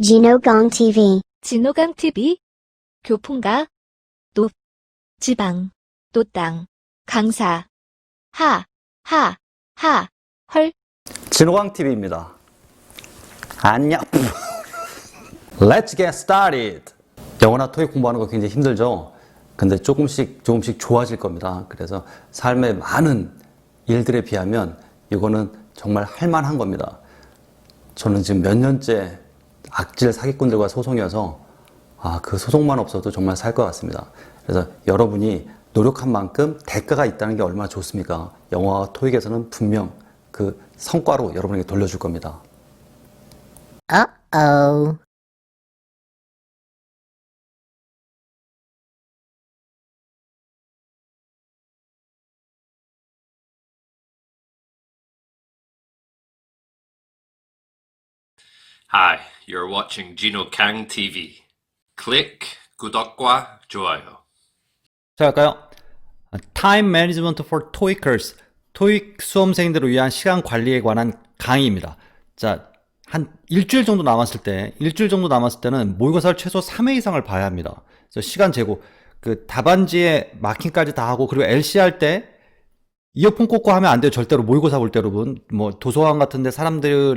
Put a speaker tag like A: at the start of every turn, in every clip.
A: Jinogong TV.
B: 진호강 TV, 교통가, 또, 지방, 또 땅, 강사, 헐.
C: 진호광 TV입니다. 안녕. Let's get started. 영어나 토익 공부하는 거 굉장히 힘들죠? 근데 조금씩 좋아질 겁니다. 그래서 삶의 많은 일들에 비하면 이거는 정말 할만한 겁니다. 저는 지금 몇 년째 악질 사기꾼들과 소송이어서 그 소송만 없어도 정말 살 것 같습니다. 그래서 여러분이 노력한 만큼 대가가 있다는 게 얼마나 좋습니까? 영어와 토익에서는 분명 그 성과로 여러분에게 돌려줄 겁니다.
A: Uh-oh.
D: Hi, you're watching Gino Kang TV. Click 구독과 좋아요.
C: 자, 할까요? Time Management for TOEICers. 토익 수험생들을 위한 시간 관리에 관한 강의입니다. 자, 한 일주일 정도 남았을 때는 모의고사를 최소 3회 이상을 봐야 합니다. 그래서 시간 재고, 그 답안지에 마킹까지 다 하고, 그리고 LC 할 때 이어폰 꽂고 하면 안 돼요. 절대로 모의고사 볼 때 여러분. 뭐 도서관 같은데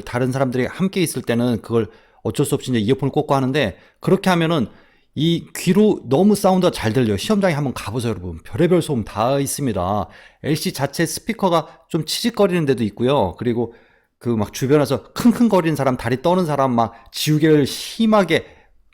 C: 다른 사람들이 함께 있을 때는 그걸 어쩔 수 없이 이제 이어폰을 꽂고 하는데, 그렇게 하면은 이 귀로 너무 사운드가 잘 들려요. 시험장에 한번 가보세요, 여러분. 별의별 소음 다 있습니다. LC 자체 스피커가 좀 치직거리는 데도 있고요. 그리고 그 막 주변에서 킁킁거리는 사람, 다리 떠는 사람, 막 지우개를 심하게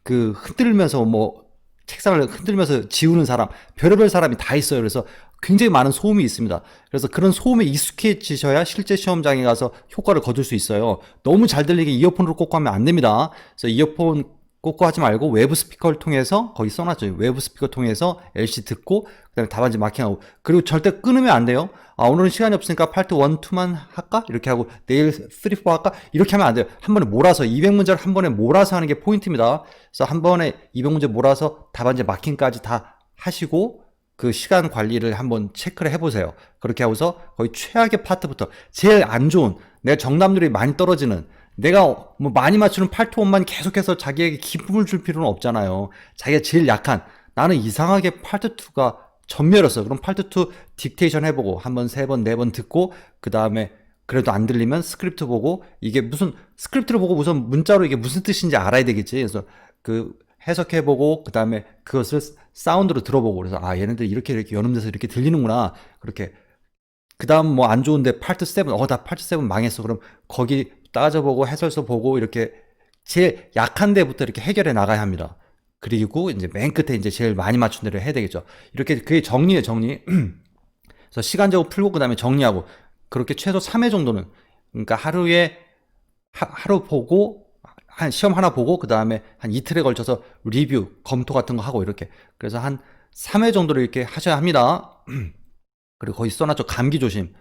C: 그 흔들면서 뭐 책상을 흔들면서 지우는 사람, 별의별 사람이 다 있어요. 그래서 굉장히 많은 소음이 있습니다. 그래서 그런 소음에 익숙해지셔야 실제 시험장에 가서 효과를 거둘 수 있어요. 너무 잘 들리게 이어폰으로 꽂고 하면 안 됩니다. 그래서 이어폰 꽂고 하지 말고 외부 스피커를 통해서, 거기 써놨죠. 외부 스피커 통해서 LC 듣고 그다음에 답안지 마킹하고, 그리고 절대 끊으면 안 돼요. 오늘은 시간이 없으니까 파트 1, 2만 할까? 이렇게 하고 내일 3, 4 할까? 이렇게 하면 안 돼요. 한 번에 몰아서 200문제를 한 번에 몰아서 하는 게 포인트입니다. 그래서 한 번에 200문제 몰아서 답안지 마킹까지 다 하시고 그 시간 관리를 한번 체크를 해보세요. 그렇게 하고서 거의 최악의 파트부터 제일 안 좋은, 내가 정답률이 많이 떨어지는, 내가 뭐 많이 맞추는 파트1만 계속해서 자기에게 기쁨을 줄 필요는 없잖아요. 자기가 제일 약한, 나는 이상하게 파트2가 전멸했어. 그럼 파트2 딕테이션 해보고 한번 3번 4번 듣고, 그 다음에 그래도 안 들리면 스크립트 보고, 이게 무슨 스크립트를 보고 우선 문자로 이게 무슨 뜻인지 알아야 되겠지. 그래서 그 해석해보고, 그 다음에 그것을 사운드로 들어보고, 그래서 얘네들 이렇게 연음돼서 이렇게 들리는구나. 그렇게. 그 다음 뭐 안 좋은데 파트 7, 나 파트 7 망했어. 그럼 거기 따져보고 해설서 보고 이렇게 제일 약한 데부터 이렇게 해결해 나가야 합니다. 그리고 이제 맨 끝에 이제 제일 많이 맞춘 데를 해야 되겠죠. 이렇게 그게 정리예요, 정리. 그래서 시간 제고 풀고 그 다음에 정리하고, 그렇게 최소 3회 정도는, 그러니까 하루에 하루 보고, 한 시험 하나 보고, 그 다음에 한 이틀에 걸쳐서 리뷰, 검토 같은 거 하고 이렇게. 그래서 한 3회 정도를 이렇게 하셔야 합니다. 그리고 거기 써놨죠. 감기 조심.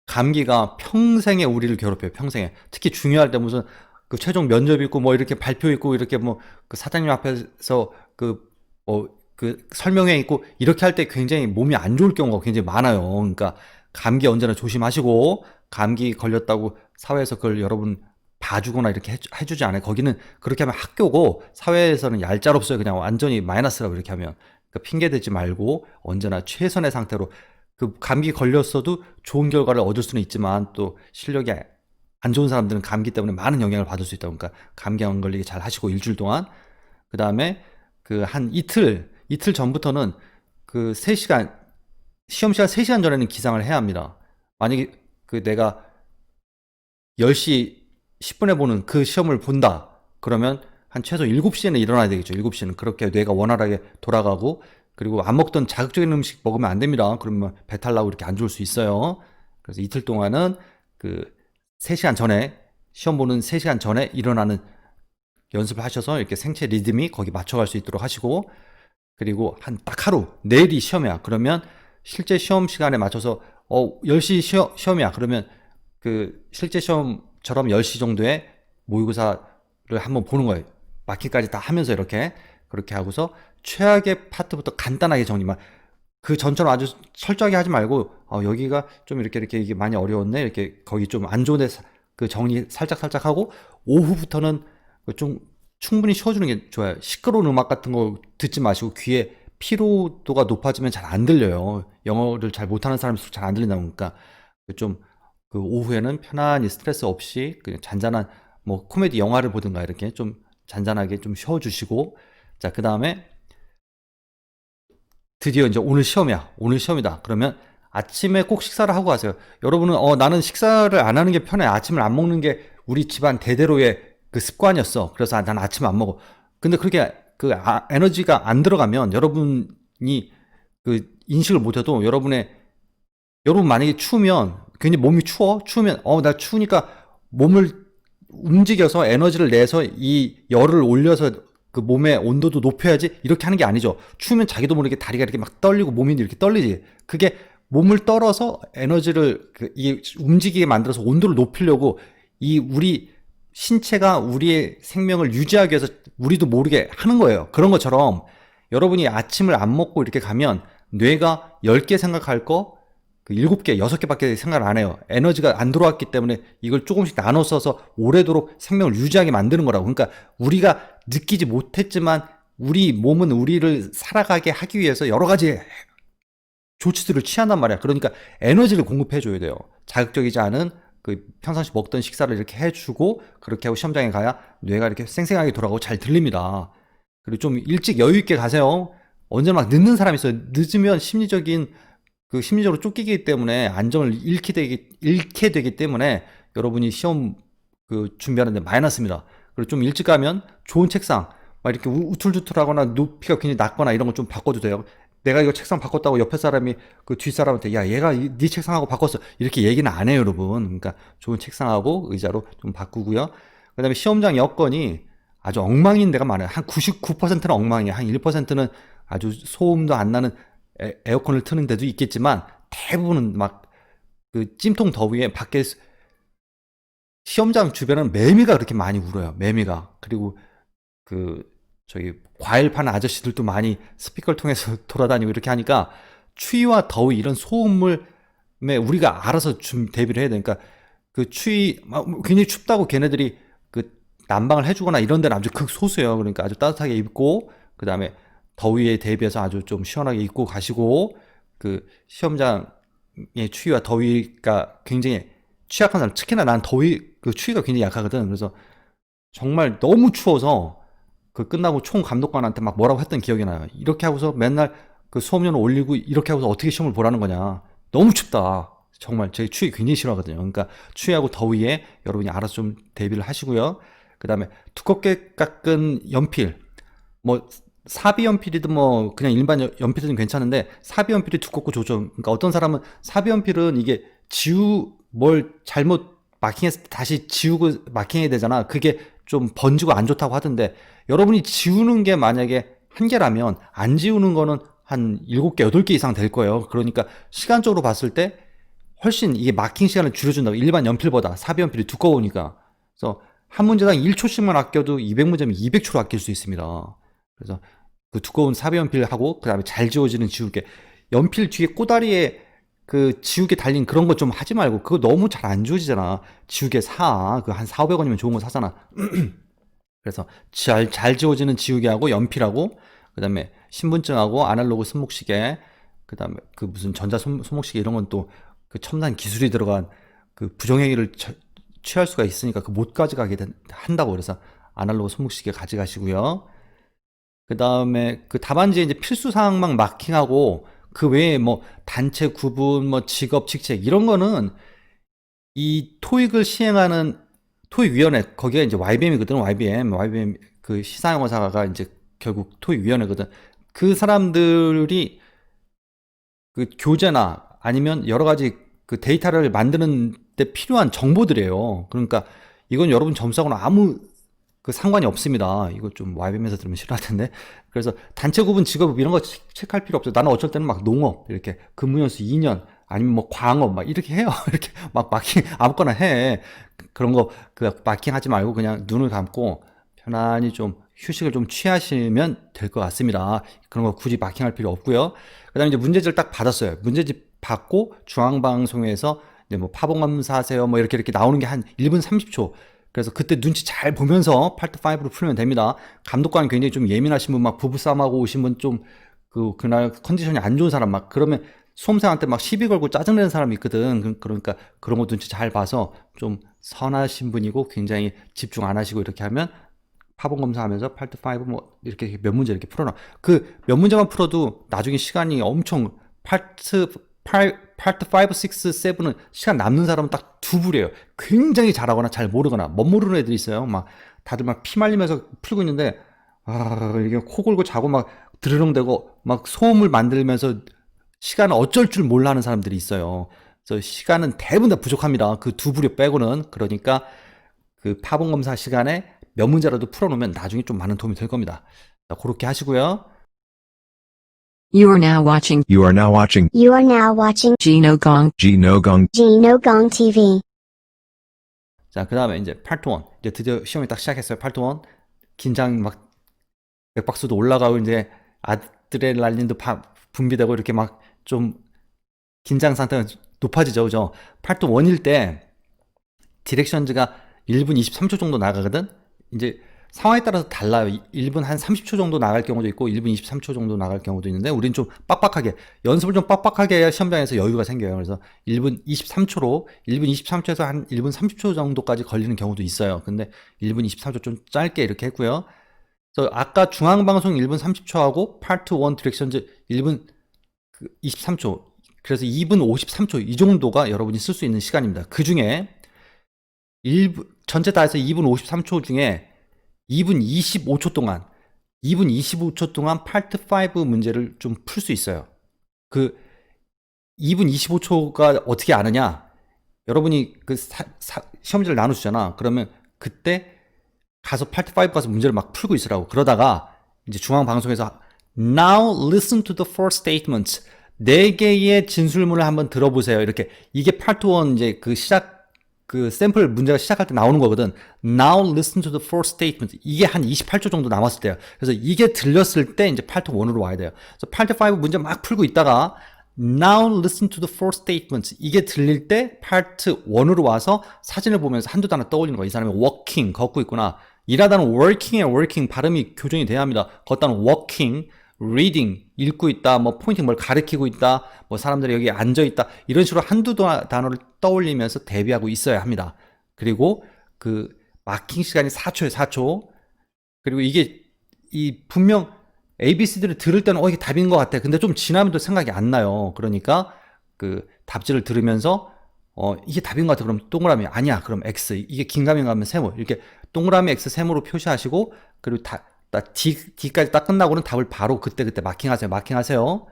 C: 감기가 평생에 우리를 괴롭혀요. 평생에. 특히 중요할 때 무슨 그 최종 면접 있고 뭐 이렇게 발표 있고 이렇게 뭐 그 사장님 앞에서 그 설명회 있고 이렇게 할 때 굉장히 몸이 안 좋을 경우가 굉장히 많아요. 그러니까 감기 언제나 조심하시고, 감기 걸렸다고 사회에서 그걸 여러분 봐주거나 이렇게 해주지 않아요. 거기는 그렇게 하면 학교고, 사회에서는 얄짤없어요. 그냥 완전히 마이너스라고 이렇게 하면. 그러니까 핑계 대지 말고 언제나 최선의 상태로, 그 감기 걸렸어도 좋은 결과를 얻을 수는 있지만 또 실력이 안 좋은 사람들은 감기 때문에 많은 영향을 받을 수 있다. 그러니까 감기 안 걸리게 잘 하시고 일주일 동안. 그 다음에 그 한 이틀 전부터는 그 3시간, 시험 시간 3시간 전에는 기상을 해야 합니다. 만약에 그 내가 10시 10분에 보는 그 시험을 본다. 그러면 한 최소 7시에는 일어나야 되겠죠. 7시는. 그렇게 뇌가 원활하게 돌아가고, 그리고 안 먹던 자극적인 음식 먹으면 안 됩니다. 그러면 배탈 나고 이렇게 안 좋을 수 있어요. 그래서 이틀 동안은 그 3시간 전에, 시험 보는 3시간 전에 일어나는 연습을 하셔서 이렇게 생체 리듬이 거기 맞춰갈 수 있도록 하시고, 그리고 딱 하루, 내일이 시험이야. 그러면 실제 시험 시간에 맞춰서 10시 시험이야. 그러면 그 실제 시험처럼 10시 정도에 모의고사를 한번 보는 거예요. 마킹까지 다 하면서 그렇게 하고서 최악의 파트부터 간단하게 정리만, 그 전처럼 아주 철저하게 하지 말고, 여기가 좀 이렇게 이게 많이 어려웠네, 이렇게 거기 좀 안 좋은 데 그 정리 살짝 하고, 오후부터는 좀 충분히 쉬어주는 게 좋아요. 시끄러운 음악 같은 거 듣지 마시고 귀에 피로도가 높아지면 잘 안 들려요. 영어를 잘 못하는 사람일수록 잘 안 들린다 보니까 좀 그 오후에는 편안히 스트레스 없이 그냥 잔잔한 뭐 코미디 영화를 보든가 이렇게 좀 잔잔하게 좀 쉬어주시고 자, 그 다음에 드디어 이제 오늘 시험이야. 오늘 시험이다. 그러면 아침에 꼭 식사를 하고 가세요. 여러분은 나는 식사를 안 하는 게 편해. 아침을 안 먹는 게 우리 집안 대대로의 그 습관이었어. 그래서 난 아침 안 먹어. 근데 그렇게 에너지가 안 들어가면 여러분이 그 인식을 못해도 여러분 만약에 추우면 괜히 몸이 추우면 나 추우니까 몸을 움직여서 에너지를 내서 이 열을 올려서 그 몸의 온도도 높여야지 이렇게 하는 게 아니죠. 추우면 자기도 모르게 다리가 이렇게 막 떨리고 몸이 이렇게 떨리지. 그게 몸을 떨어서 에너지를 움직이게 만들어서 온도를 높이려고 우리 신체가 우리의 생명을 유지하기 위해서 우리도 모르게 하는 거예요. 그런 것처럼 여러분이 아침을 안 먹고 이렇게 가면 뇌가 10개 생각할 거 7개, 6개밖에 생각을 안 해요. 에너지가 안 들어왔기 때문에 이걸 조금씩 나눠 써서 오래도록 생명을 유지하게 만드는 거라고. 그러니까 우리가 느끼지 못했지만 우리 몸은 우리를 살아가게 하기 위해서 여러 가지 조치들을 취한단 말이야. 그러니까 에너지를 공급해 줘야 돼요. 자극적이지 않은 평상시 먹던 식사를 이렇게 해주고 그렇게 하고 시험장에 가야 뇌가 이렇게 생생하게 돌아가고 잘 들립니다. 그리고 좀 일찍 여유 있게 가세요. 언제나 막 늦는 사람이 있어요. 늦으면 심리적으로 쫓기기 때문에 안정을 잃게 되기 때문에 여러분이 시험 준비하는데 마이너스입니다. 그리고 좀 일찍 가면 좋은 책상, 막 이렇게 우툴투툴하거나 높이가 굉장히 낮거나 이런 거 좀 바꿔도 돼요. 내가 이거 책상 바꿨다고 옆에 사람이 뒷사람한테 야 얘가 네 책상하고 바꿨어 이렇게 얘기는 안 해요, 여러분. 그러니까 좋은 책상하고 의자로 좀 바꾸고요. 그 다음에 시험장 여건이 아주 엉망인 데가 많아요. 한 99%는 엉망이에요. 한 1%는 아주 소음도 안 나는 에어컨을 트는 데도 있겠지만 대부분은 막 찜통 더위에 밖에 시험장 주변은 매미가 그렇게 많이 울어요. 매미가. 그리고 저기 과일 파는 아저씨들도 많이 스피커를 통해서 돌아다니고 이렇게 하니까 추위와 더위 이런 소음물에 우리가 알아서 대비를 해야 되니까 추위 굉장히 춥다고 걔네들이 난방을 해주거나 이런 데는 아주 극소수예요. 그러니까 아주 따뜻하게 입고 그 다음에 더위에 대비해서 아주 좀 시원하게 입고 가시고 시험장의 추위와 더위가 굉장히 취약한 사람, 특히나 난 추위가 굉장히 약하거든. 그래서 정말 너무 추워서 끝나고 총 감독관한테 막 뭐라고 했던 기억이 나요. 이렇게 하고서 맨날 수업료는 올리고 이렇게 하고서 어떻게 시험을 보라는 거냐. 너무 춥다. 정말 제 추위 굉장히 싫어하거든요. 그러니까 추위하고 더위에 여러분이 알아서 좀 대비를 하시고요. 그 다음에 두껍게 깎은 연필, 뭐 사비 연필이든 뭐 그냥 일반 연필이든 괜찮은데 사비 연필이 두껍고 좋죠. 그러니까 어떤 사람은 사비 연필은 이게 뭘 잘못 마킹했을 때 다시 지우고 마킹해야 되잖아. 그게 좀 번지고 안 좋다고 하던데 여러분이 지우는 게 만약에 한 개라면 안 지우는 거는 한 7개, 8개 이상 될 거예요. 그러니까 시간적으로 봤을 때 훨씬 이게 마킹 시간을 줄여준다고. 일반 연필보다 사비 연필이 두꺼우니까. 그래서 한 문제당 1초씩만 아껴도 200문제면 200초를 아낄 수 있습니다. 그래서 두꺼운 사비 연필하고 그 다음에 잘 지워지는 지우개, 연필 뒤에 꼬다리에 지우개 달린 그런 거 좀 하지 말고. 그거 너무 잘 안 지워지잖아. 지우개 한 400~500원이면 좋은 거 사잖아. 그래서 잘 지워지는 지우개하고 연필하고 그 다음에 신분증하고 아날로그 손목시계, 그 다음에 무슨 전자 손목시계 이런 건 또 첨단 기술이 들어간 부정행위를 취할 수가 있으니까 못 가져가게 한다고. 그래서 아날로그 손목시계 가져가시고요. 그 다음에 답안지에 이제 필수 사항만 마킹하고 그 외에 뭐 단체 구분, 뭐 직업, 직책 이런 거는 이 토익을 시행하는 토익위원회, 거기가 이제 YBM이거든. YBM 시사영어사가 이제 결국 토익위원회거든. 그 사람들이 교재나 아니면 여러 가지 데이터를 만드는 데 필요한 정보들이에요. 그러니까 이건 여러분 점수하고는 아무 상관이 없습니다. 이거 좀 YBM에서 들으면 싫어할 텐데. 그래서 단체 구분, 직업 이런 거 체크할 필요 없어요. 나는 어쩔 때는 막 농업 이렇게 근무연수 2년 아니면 뭐 광업 막 이렇게 해요. 이렇게 막 마킹 아무거나 해. 그런 거 마킹 하지 말고 그냥 눈을 감고 편안히 좀 휴식을 좀 취하시면 될 것 같습니다. 그런 거 굳이 마킹할 필요 없고요. 그다음에 이제 문제지를 딱 받았어요. 문제집 받고 중앙방송에서 이제 뭐 파봉 감사하세요 뭐 이렇게 나오는 게 한 1분 30초. 그래서 그때 눈치 잘 보면서 파트 5로 풀면 됩니다. 감독관 굉장히 좀 예민하신 분, 막 부부싸움하고 오신 분, 좀 그날 컨디션이 안 좋은 사람, 막 그러면 수험생한테 막 시비 걸고 짜증내는 사람이 있거든. 그러니까 그런 거 눈치 잘 봐서 좀 선하신 분이고 굉장히 집중 안 하시고 이렇게 하면 파본 검사하면서 파트 5 뭐 이렇게 몇 문제 이렇게 풀어놔. 그 몇 문제만 풀어도 나중에 시간이 엄청 파트 5, 6, 7은 시간 남는 사람은 딱 두 불이에요. 굉장히 잘하거나 잘 모르거나 못 모르는 애들이 있어요. 막 다들 막 피 말리면서 풀고 있는데 이게 코 골고 자고 막 드르렁대고 막 소음을 만들면서 시간을 어쩔 줄 몰라 하는 사람들이 있어요. 그래서 시간은 대부분 다 부족합니다. 그 두 부류 빼고는. 그러니까 그 파본 검사 시간에 몇 문제라도 풀어놓으면 나중에 좀 많은 도움이 될 겁니다. 자, 그렇게 하시고요.
A: You are now watching
E: You are now watching
F: You are now watching
A: Gino Gong.
E: Gino Gong
F: Gino Gong TV.
C: 자, 그 다음에 이제 파트 1. 이제 드디어 시험이 딱 시작했어요. 파트 1. 긴장 막 맥박수도 올라가고 이제 아드레날린도 분비되고 이렇게 막 좀 긴장 상태가 높아지죠. 그죠? 파트 1일 때 디렉션즈가 1분 23초 정도 나가거든? 이제 상황에 따라서 달라요. 1분 한 30초 정도 나갈 경우도 있고 1분 23초 정도 나갈 경우도 있는데 우린 좀 빡빡하게 연습을 좀 빡빡하게 해야 시험장에서 여유가 생겨요. 그래서 1분 23초로 1분 23초에서 한 1분 30초 정도까지 걸리는 경우도 있어요. 근데 1분 23초 좀 짧게 이렇게 했고요. 그래서 아까 중앙방송 1분 30초하고 파트 1 디렉션즈 1분 23초, 그래서 2분 53초 이 정도가 여러분이 쓸 수 있는 시간입니다. 그 중에 전체 다 해서 2분 53초 중에 2분 25초 동안 파트 5 문제를 좀 풀 수 있어요. 그 2분 25초가 어떻게 아느냐? 여러분이 그 시험지를 나눠주잖아. 그러면 그때 가서 파트 5 가서 문제를 막 풀고 있으라고. 그러다가 이제 중앙방송에서 Now listen to the four statements. 4개의 진술문을 한번 들어보세요. 이렇게. 이게 파트 1 이제 그 샘플 문제가 시작할 때 나오는 거거든. Now listen to the four statements. 이게 한 28초 정도 남았을 때요. 그래서 이게 들렸을 때 이제 파트 1으로 와야 돼요. 그래서 파트 5 문제 막 풀고 있다가 Now listen to the four statements. 이게 들릴 때 파트 1으로 와서 사진을 보면서 한두 단어 떠올리는 거야. 이 사람이 walking, 걷고 있구나. 일하다는 working에 working 발음이 교정이 돼야 합니다. 걷다는 walking, reading, 읽고 있다, 뭐 포인팅 뭘 가리키고 있다, 뭐 사람들이 여기 앉아 있다, 이런 식으로 한두 단어를 떠올리면서 대비하고 있어야 합니다. 그리고 그 마킹 시간이 4초에 4초. 그리고 이게 분명 ABC들을 들을 때는 이게 답인 것 같아. 근데 좀 지나면 또 생각이 안 나요. 그러니까 그 답지를 들으면서 이게 답인 것 같아. 그럼 동그라미 아니야. 그럼 X. 이게 긴가민가 하면 세모. 이렇게 동그라미 X 세모로 표시하시고 그리고 D까지 딱 끝나고는 답을 바로 그때 마킹하세요.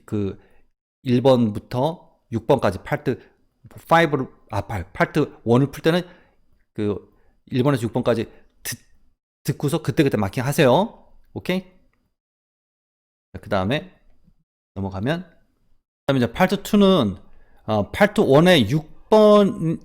C: 그 1번부터 6번까지 파트 1을 풀 때는 그 1번에서 6번까지 듣고서 그때 마킹하세요. 오케이? 그 다음에 넘어가면 그다음에 이제 파트 2는 파트 1의 6번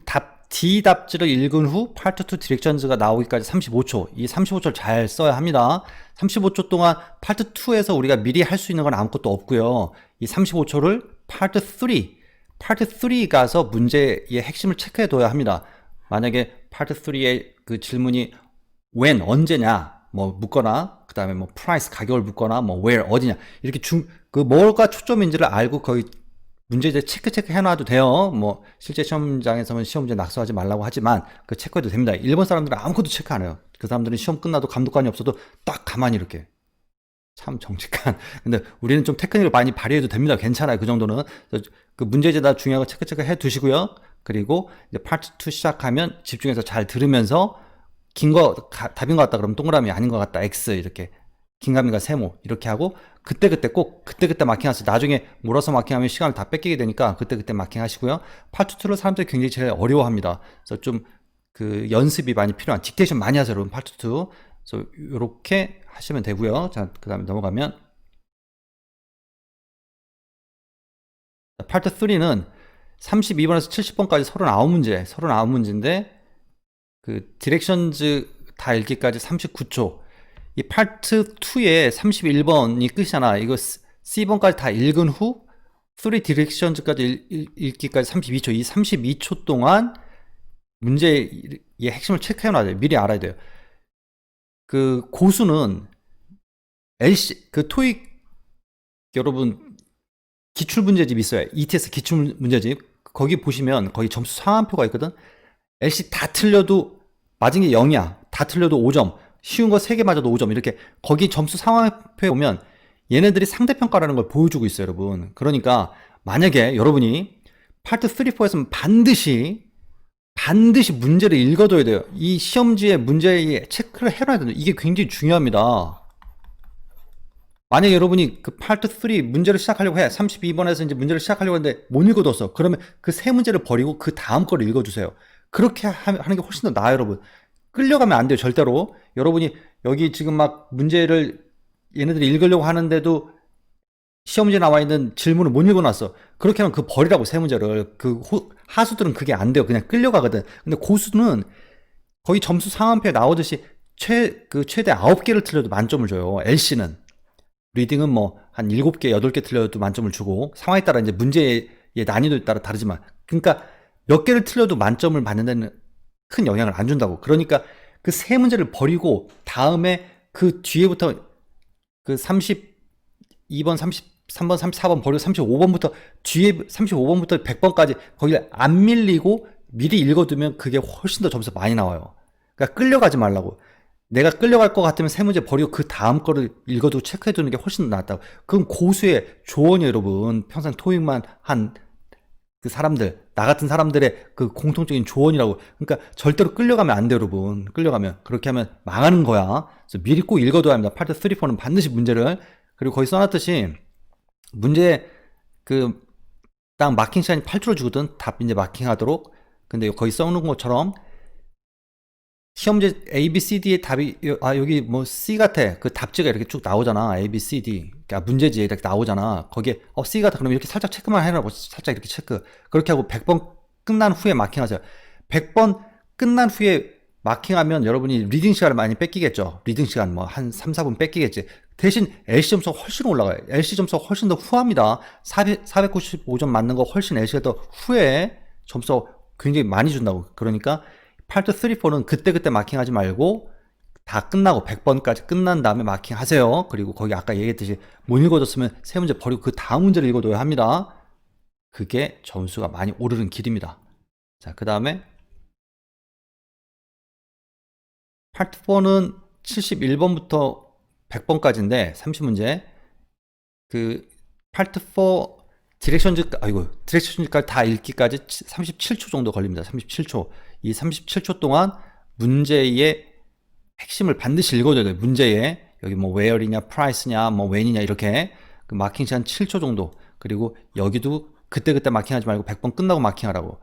C: D 답지를 읽은 후 파트 2 디렉션즈가 나오기까지 35초. 이 35초를 잘 써야 합니다. 35초 동안 파트 2에서 우리가 미리 할 수 있는 건 아무것도 없고요. 이 35초를 파트 3 가서 문제의 핵심을 체크해 둬야 합니다. 만약에 파트 3의 그 질문이 when, 언제냐, 뭐 묻거나, 그 다음에 뭐 price, 가격을 묻거나, 뭐 where, 어디냐, 이렇게 뭐가 초점인지를 알고 거의 문제제 체크 해놔도 돼요. 뭐 실제 시험장에서는 시험 문제 낙서하지 말라고 하지만 그 체크해도 됩니다. 일본 사람들은 아무것도 체크 안 해요. 그 사람들은 시험 끝나도 감독관이 없어도 딱 가만히 이렇게. 참 정직한. 근데 우리는 좀 테크닉을 많이 발휘해도 됩니다. 괜찮아요. 그 정도는. 그 문제제다 중요한 거 체크 해 두시고요. 그리고 이제 파트 2 시작하면 집중해서 잘 들으면서 긴 거 답인 것 같다 그러면 동그라미, 아닌 것 같다 X, 이렇게 긴가민가 세모 이렇게 하고 꼭 그때 마킹하세요. 나중에 몰아서 마킹하면 시간을 다 뺏기게 되니까 그때 마킹하시고요. 파트 2를 사람들이 굉장히 제일 어려워합니다. 그래서 좀 그 연습이 많이 필요한, 딕테이션 많이 하세요, 여러분. 파트 2. 그래서 이렇게 하시면 되고요. 자, 그 다음에 넘어가면 파트 3는 32번에서 70번까지 39문제인데 그 디렉션즈 다 읽기까지 39초. 이 파트 2에 31번이 끝이잖아. 이거 C번까지 다 읽은 후 3 디렉션즈까지 읽기까지 32초. 이 32초 동안 문제의 핵심을 체크해 놔야 돼요. 미리 알아야 돼요. 그 고수는 LC, 그 토익 여러분 기출 문제집 있어요. ETS 기출 문제집. 거기 보시면 거기 점수 상한표가 있거든. LC 다 틀려도 맞은 게 0이야. 다 틀려도 5점. 쉬운 거 3개 맞아도 5점. 이렇게 거기 점수 상한표에 보면 얘네들이 상대평가라는 걸 보여주고 있어요, 여러분. 그러니까 만약에 여러분이 파트 3, 4에서는 반드시 문제를 읽어둬야 돼요. 이 시험지의 문제에 체크를 해놔야 돼요. 이게 굉장히 중요합니다. 만약에 여러분이 그 파트 3 문제를 시작하려고 해. 32번에서 이제 문제를 시작하려고 하는데 못 읽어뒀어. 그러면 그 세 문제를 버리고 그 다음 거를 읽어주세요. 그렇게 하는 게 훨씬 더 나아요, 여러분. 끌려가면 안 돼요, 절대로. 여러분이 여기 지금 막 문제를 얘네들이 읽으려고 하는데도 시험지에 나와 있는 질문을 못 읽어놨어. 그렇게 하면 그 버리라고, 세 문제를. 그 하수들은 그게 안 돼요. 그냥 끌려가거든. 근데 고수는 거의 점수 상한표에 나오듯이 최대 9개를 틀려도 만점을 줘요. LC는. 리딩은 뭐 한 7개, 8개 틀려도 만점을 주고, 상황에 따라 이제 문제의 난이도에 따라 다르지만, 그러니까 몇 개를 틀려도 만점을 받는 데는 큰 영향을 안 준다고. 그러니까 그 세 문제를 버리고 다음에 그 뒤에부터 그 32번, 33번, 34번 버리고 35번부터 뒤에 35번부터 100번까지 거기를 안 밀리고 미리 읽어두면 그게 훨씬 더 점수 많이 나와요. 그러니까 끌려가지 말라고. 내가 끌려갈 것 같으면 세 문제 버리고 그 다음 거를 읽어두고 체크해두는 게 훨씬 더 낫다고. 그건 고수의 조언이에요, 여러분. 평생 토익만 한 그 사람들, 나 같은 사람들의 그 공통적인 조언이라고. 그러니까 절대로 끌려가면 안 돼요, 여러분. 끌려가면. 그렇게 하면 망하는 거야. 그래서 미리 꼭 읽어둬야 합니다. 파트 3, 4는 반드시 문제를. 그리고 거기 써놨듯이 문제 딱 마킹 시간이 8초를 주거든. 답 이제 마킹하도록. 근데 거기 써놓은 것처럼 시험지 A, B, C, D의 답이 여기 뭐 C 같아. 그 답지가 이렇게 쭉 나오잖아. A, B, C, D. 그러니까 문제지에 이렇게 나오잖아. 거기에 C 같아. 그러면 이렇게 살짝 체크만 해라고. 살짝 이렇게 체크. 그렇게 하고 100번 끝난 후에 마킹하세요. 100번 끝난 후에 마킹하면 여러분이 리딩 시간을 많이 뺏기겠죠. 리딩 시간 뭐 한 3, 4분 뺏기겠지. 대신 LC 점수가 훨씬 올라가요. LC 점수가 훨씬 더 후합니다. 495점 맞는 거 훨씬 LC가 더 후에 점수가 굉장히 많이 준다고. 그러니까 파트 3, 4는 그때그때 마킹하지 말고 다 끝나고 100번까지 끝난 다음에 마킹하세요. 그리고 거기 아까 얘기했듯이 못 읽어줬으면 세 문제 버리고 그 다음 문제를 읽어둬야 합니다. 그게 점수가 많이 오르는 길입니다. 자, 그 다음에 파트 4는 71번부터 100번까지인데 30문제. 그 파트 4 디렉션즈까지 다 읽기까지 37초 정도 걸립니다. 37초. 이 37초 동안 문제의 핵심을 반드시 읽어줘야 돼요. 문제에 여기 뭐 where이냐, price냐, 뭐 when이냐 이렇게 그 마킹 시간 7초 정도. 그리고 여기도 그때그때 마킹하지 말고 100번 끝나고 마킹하라고.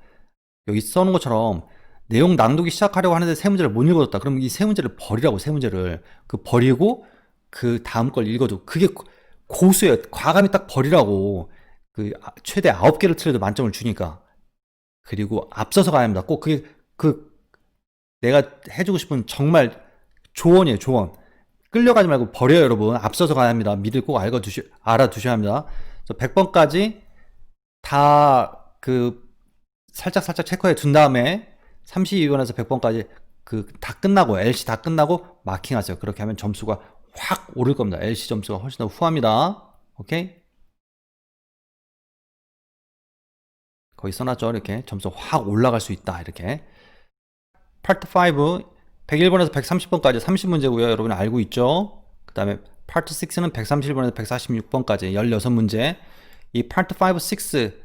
C: 여기 써놓은 것처럼 내용 낭독이 시작하려고 하는데 세 문제를 못 읽어줬다. 그럼 이 세 문제를 버리라고. 세 문제를 버리고 그 다음 걸 읽어도. 그게 고수예요. 과감히 딱 버리라고. 최대 9개를 틀려도 만점을 주니까. 그리고 앞서서 가야 합니다. 꼭 그게 내가 해주고 싶은 정말 조언이에요, 조언. 끌려가지 말고 버려요, 여러분. 앞서서 가야 합니다. 미리 꼭 알아두셔야 합니다. 100번까지 다 살짝 체크해 둔 다음에 32번에서 100번까지 다 끝나고, LC 다 끝나고 마킹하세요. 그렇게 하면 점수가 확 오를 겁니다. LC 점수가 훨씬 더 후합니다. 오케이? 거기 써놨죠. 이렇게 점수 확 올라갈 수 있다. 이렇게. 파트 5 101번에서 130번까지 30문제고요. 여러분 알고 있죠? 그 다음에 파트 6는 131번에서 146번까지 16문제. 이 파트 5, 6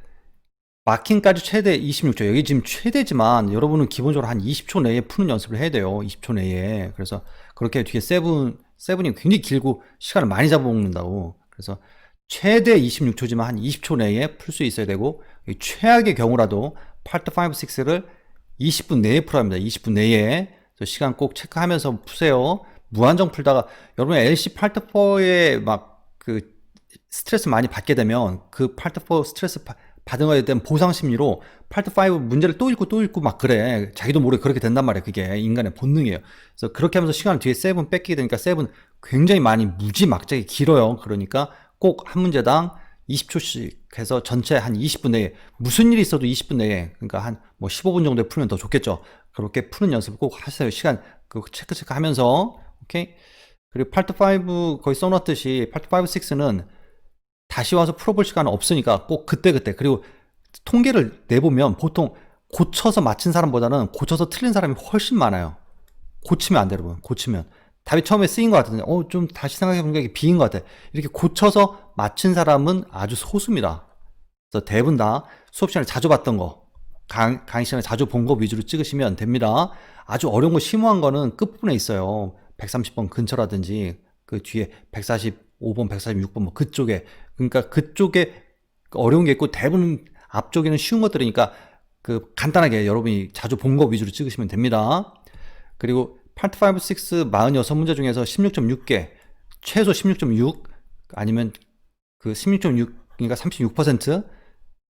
C: 마킹까지 최대 26초. 여기 지금 최대지만 여러분은 기본적으로 한 20초 내에 푸는 연습을 해야 돼요. 20초 내에. 그래서 그렇게 뒤에 세븐이 굉장히 길고 시간을 많이 잡아먹는다고. 그래서 최대 26초지만 한 20초 내에 풀 수 있어야 되고, 최악의 경우라도 파트 5, 6를 20분 내에 풀어야 합니다. 20분 내에. 시간 꼭 체크하면서 푸세요. 무한정 풀다가 여러분 LC 파트 4에 스트레스 많이 받게 되면 그 파트 4 스트레스 받은 거에 대한 보상 심리로 파트 5 문제를 또 읽고 막 그래. 자기도 모르게 그렇게 된단 말이에요. 그게 인간의 본능이에요. 그래서 그렇게 하면서 시간을 뒤에 7 뺏기게 되니까 7 굉장히 많이 무지막지하게 길어요. 그러니까 꼭 한 문제당 20초씩 해서 전체 한 20분 내에 무슨 일이 있어도 20분 내에 그러니까 한 뭐 15분 정도에 풀면 더 좋겠죠. 그렇게 푸는 연습을 꼭 하세요. 시간 그 체크 하면서 오케이. 그리고 파트 5 거의 써놨듯이 파트 5, 6는 다시 와서 풀어볼 시간은 없으니까 꼭 그때그때 그리고 통계를 내보면 보통 고쳐서 맞힌 사람보다는 고쳐서 틀린 사람이 훨씬 많아요. 고치면 안 돼요, 여러분. 고치면. 답이 처음에 쓰인 것 같은데, 좀 다시 생각해보니까 이게 B인 것 같아. 이렇게 고쳐서 맞힌 사람은 아주 소수입니다. 그래서 대부분 다 수업 시간에 자주 봤던 거, 강의 시간에 자주 본 거 위주로 찍으시면 됩니다. 아주 어려운 거 심오한 거는 끝부분에 있어요. 130번 근처라든지, 그 뒤에 145번, 146번, 뭐 그쪽에. 그러니까 그쪽에 어려운 게 있고 대부분 앞쪽에는 쉬운 것들이니까 그 간단하게 여러분이 자주 본 거 위주로 찍으시면 됩니다. 그리고 파트 5, 6, 46문제 중에서 16.6개, 최소 16.6 아니면 그 16.6이니까 36%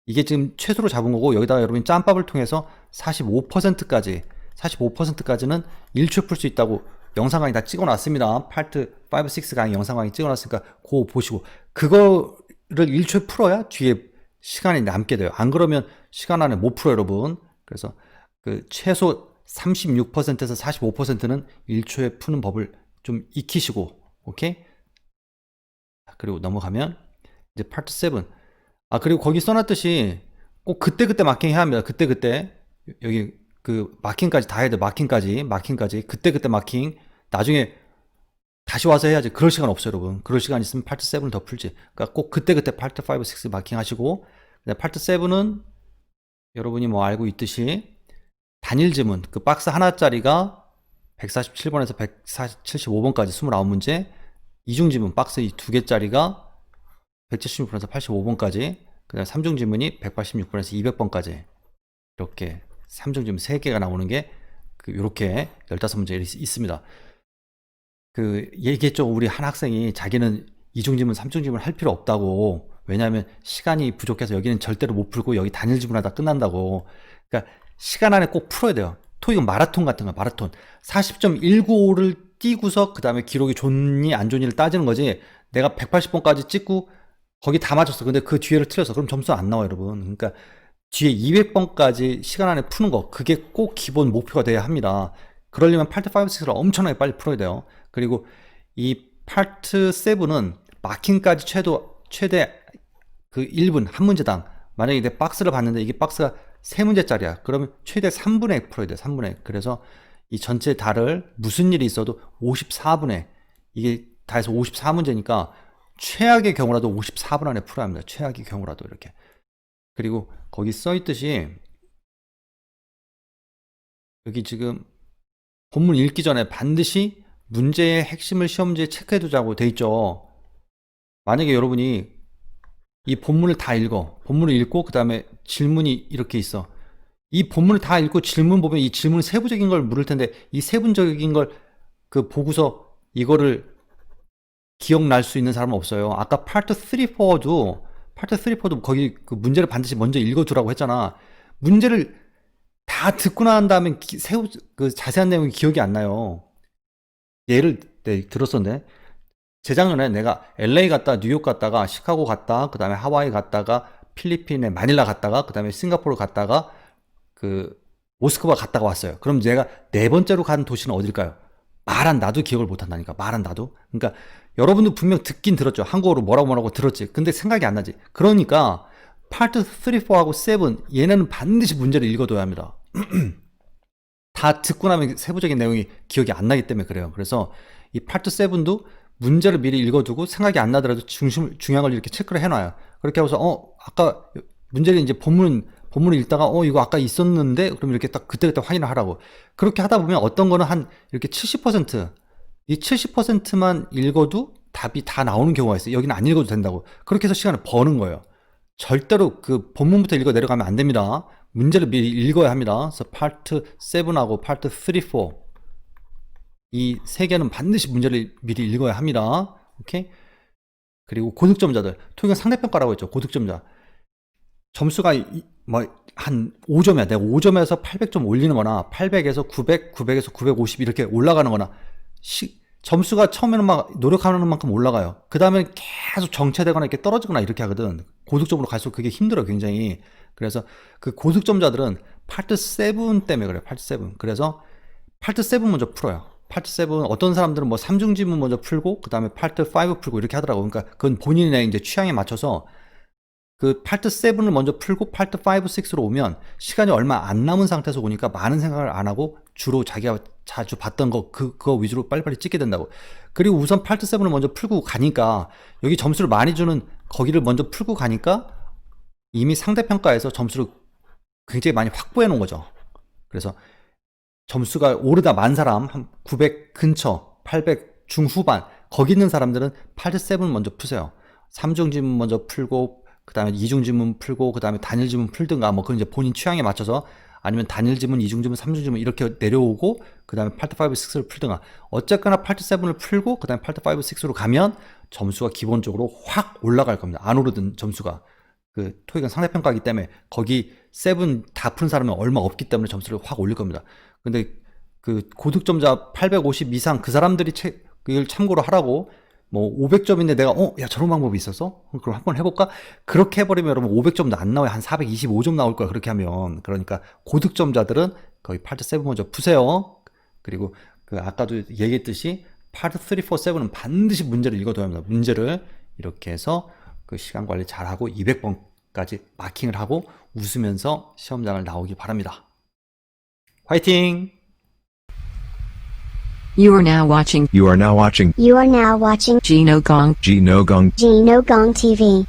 C: 이게 지금 최소로 잡은 거고 여기다가 여러분이 짬밥을 통해서 45%까지는 1초에 풀 수 있다고 영상 강의 다 찍어놨습니다. 파트 5, 6 강의 영상 강의 찍어놨으니까 그거 보시고 그거를 1초에 풀어야 뒤에 시간이 남게 돼요. 안 그러면 시간 안에 못 풀어요, 여러분. 그래서 그 최소 36%에서 45%는 1초에 푸는 법을 좀 익히시고, 오케이? 그리고 넘어가면 이제 파트 7. 그리고 거기 써놨듯이 꼭 그때그때 마킹 해야 합니다. 그때그때. 여기 그 마킹까지 다 해야 돼. 마킹까지. 그때그때 마킹. 나중에 다시 와서 해야지. 그럴 시간 없어요, 여러분. 그럴 시간 있으면 파트 7을 더 풀지. 그러니까 꼭 그때그때 파트 5, 6 마킹 하시고, 파트 7은 여러분이 뭐 알고 있듯이 단일 지문, 그 박스 하나짜리가 147번에서 175번까지 29문제, 이중 지문, 박스 이 두 개짜리가 176번에서 85번까지, 그 다음에 3중 지문이 186번에서 200번까지, 이렇게 3중 지문 3개가 나오는 게, 요렇게 15문제 있습니다. 얘기했죠. 우리 한 학생이 자기는 이중 지문, 3중 지문 할 필요 없다고. 왜냐하면 시간이 부족해서 여기는 절대로 못 풀고 여기 단일 지문하다 끝난다고. 그러니까 시간 안에 꼭 풀어야 돼요. 토익은 마라톤 같은 거, 마라톤. 40.195를 뛰고서 그 다음에 기록이 좋니 안 좋니를 따지는 거지. 내가 180번까지 찍고 거기 다 맞췄어. 근데 그 뒤에를 틀렸어. 그럼 점수 안 나와요, 여러분. 그러니까 뒤에 200번까지 시간 안에 푸는 거, 그게 꼭 기본 목표가 돼야 합니다. 그러려면 파트 5, 6를 엄청나게 빨리 풀어야 돼요. 그리고 이 파트 7은 마킹까지 최대 그 1분 한 문제당. 만약에 내 박스를 봤는데 이게 박스가 3문제짜리야. 그러면 최대 3분의 1 풀어야 돼. 3분의 1. 그래서 이 전체 달을 무슨 일이 있어도 54분의 이게 다 해서 54문제니까 최악의 경우라도 54분 안에 풀어야 합니다. 최악의 경우라도 이렇게. 그리고 거기 써있듯이 여기 지금 본문 읽기 전에 반드시 문제의 핵심을 시험지에 체크해두자고 돼 있죠. 만약에 여러분이 이 본문을 다 읽어. 본문을 읽고 그 다음에 질문이 이렇게 있어. 이 본문을 다 읽고 질문 보면 이 질문 세부적인 걸 물을 텐데 이 세부적인 걸 그 보고서 이거를 기억날 수 있는 사람은 없어요. 아까 파트 3, 4도 거기 그 문제를 반드시 먼저 읽어두라고 했잖아. 문제를 다 듣고 난 다음에 그 자세한 내용이 기억이 안 나요. 예를 들었었는데 재작년에 내가 LA 갔다 뉴욕 갔다가 시카고 갔다 그 다음에 하와이 갔다가 필리핀에 마닐라 갔다가 그 다음에 싱가포르 갔다가 그 모스크바 갔다가 왔어요. 그럼 내가 4번째로 간 도시는 어딜까요? 말 안 나도 기억을 못 한다니까. 말 안 나도. 그러니까 여러분도 분명 듣긴 들었죠. 한국어로 뭐라고 들었지. 근데 생각이 안 나지. 그러니까 파트 3, 4하고 7 얘네는 반드시 문제를 읽어둬야 합니다. 다 듣고 나면 세부적인 내용이 기억이 안 나기 때문에 그래요. 그래서 이 파트 7도 문제를 미리 읽어두고 생각이 안 나더라도 중요한 걸 이렇게 체크를 해놔요. 그렇게 하고서 아까 문제를 이제 본문을 읽다가 이거 아까 있었는데 그럼 이렇게 딱 그때그때 확인을 하라고. 그렇게 하다 보면 어떤 거는 한 이렇게 70% 이 70%만 읽어도 답이 다 나오는 경우가 있어요. 여기는 안 읽어도 된다고. 그렇게 해서 시간을 버는 거예요. 절대로 그 본문부터 읽어 내려가면 안 됩니다. 문제를 미리 읽어야 합니다. 그래서 파트 7하고 파트 3, 4 이 세 개는 반드시 문제를 미리 읽어야 합니다. 오케이? 그리고 고득점자들. 토익은 상대평가라고 했죠. 고득점자. 점수가 한 5점이야. 내가 5점에서 800점 올리는 거나 800에서 900, 900에서 950 이렇게 올라가는 거나 점수가 처음에는 막 노력하는 만큼 올라가요. 그 다음에 계속 정체되거나 이렇게 떨어지거나 이렇게 하거든. 고득점으로 갈수록 그게 힘들어요, 굉장히. 그래서 그 고득점자들은 파트 7 때문에 그래요, 파트 7. 그래서 파트 7 먼저 풀어요. 파트 7, 어떤 사람들은 뭐 3중 지문 먼저 풀고, 그 다음에 파트 5 풀고 이렇게 하더라고요. 그러니까 그건 본인의 이제 취향에 맞춰서 그 파트 7을 먼저 풀고 파트 5, 6로 오면 시간이 얼마 안 남은 상태에서 오니까 많은 생각을 안 하고 주로 자기가 자주 봤던 그거 위주로 빨리빨리 찍게 된다고. 그리고 우선 파트 7을 먼저 풀고 가니까 여기 점수를 많이 주는 거기를 먼저 풀고 가니까 이미 상대평가에서 점수를 굉장히 많이 확보해 놓은 거죠. 그래서 점수가 오르다 만 사람, 한 900 근처, 800 중후반, 거기 있는 사람들은 파트 7 먼저 푸세요. 3중 지문 먼저 풀고, 그 다음에 2중 지문 풀고, 그 다음에 단일 지문 풀든가, 뭐, 그건 이제 본인 취향에 맞춰서, 아니면 단일 지문, 2중 지문, 3중 지문 이렇게 내려오고, 그 다음에 파트 5, 6를 풀든가. 어쨌거나 파트 7을 풀고, 그 다음에 파트 5, 6로 가면 점수가 기본적으로 확 올라갈 겁니다. 안 오르던 점수가. 그 토익은 상대평가이기 때문에 거기 7 다 푼 사람은 얼마 없기 때문에 점수를 확 올릴 겁니다. 근데 그 고득점자 850 이상 그 사람들이 이걸 참고로 하라고 뭐 500점인데 내가 야 저런 방법이 있었어? 그럼 한번 해볼까? 그렇게 해버리면 여러분 500점도 안 나와요. 한 425점 나올 거야 그렇게 하면. 그러니까 고득점자들은 거기 파트 7 먼저 푸세요. 그리고 그 아까도 얘기했듯이 파트 3, 4, 7은 반드시 문제를 읽어둬야 합니다. 문제를 이렇게 해서 그 시간 관리 잘하고 200번까지 마킹을 하고 웃으면서 시험장을 나오기 바랍니다. 화이팅!
A: You are now watching
F: You are now watching
A: Gino Gong
F: Gino Gong TV.